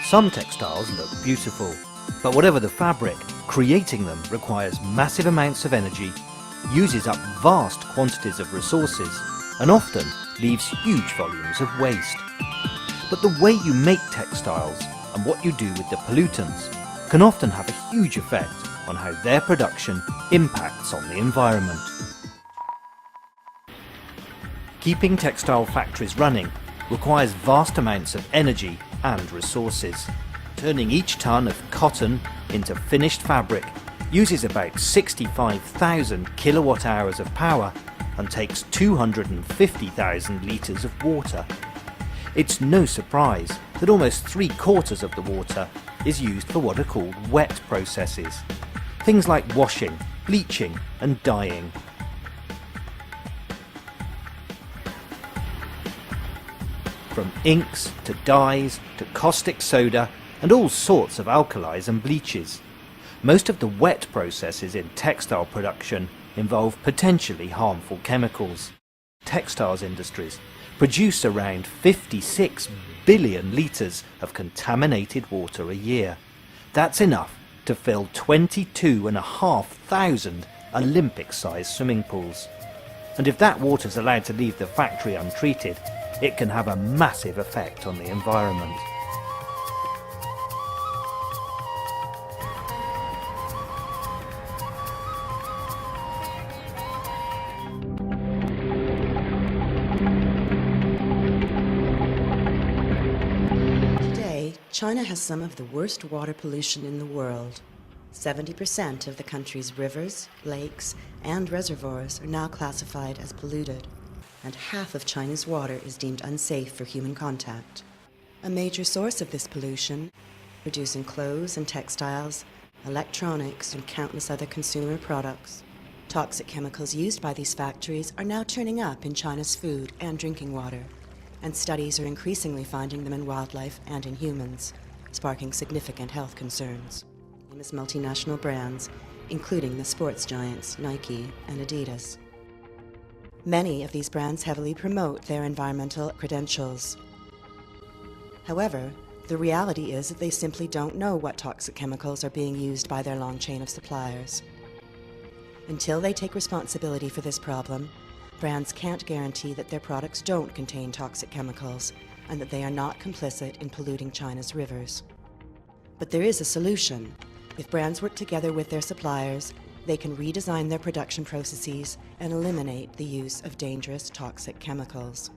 Some textiles look beautiful, but whatever the fabric, creating them requires massive amounts of energy, uses up vast quantities of resources, and often leaves huge volumes of waste. But the way you make textiles and what you do with the pollutants can often have a huge effect on how their production impacts on the environment. Keeping textile factories running requires vast amounts of energy and resources. Turning each ton of cotton into finished fabric uses about 65,000 kilowatt hours of power and takes 250,000 litres of water. It's no surprise that almost 3/4 of the water is used for what are called wet processes. Things like washing, bleaching and dyeing. From inks to dyes to caustic soda and all sorts of alkalis and bleaches. Most of the wet processes in textile production involve potentially harmful chemicals. Textiles industries produce around 56 billion litres of contaminated water a year. That's enough to fill 22,500 Olympic-sized swimming pools. And if that water's allowed to leave the factory untreated, it can have a massive effect on the environment. Today, China has some of the worst water pollution in the world. 70% of the country's rivers, lakes, and reservoirs are now classified as polluted, and half of China's water is deemed unsafe for human contact. A major source of this pollution, producing clothes and textiles, electronics, and countless other consumer products. Toxic chemicals used by these factories are now turning up in China's food and drinking water, and studies are increasingly finding them in wildlife and in humans, sparking significant health concerns. Famous multinational brands, including the sports giants Nike and Adidas. Many of these brands heavily promote their environmental credentials. However, the reality is that they simply don't know what toxic chemicals are being used by their long chain of suppliers. Until they take responsibility for this problem, brands can't guarantee that their products don't contain toxic chemicals and that they are not complicit in polluting China's rivers. But there is a solution. If brands work together with their suppliers, they can redesign their production processes and eliminate the use of dangerous toxic chemicals.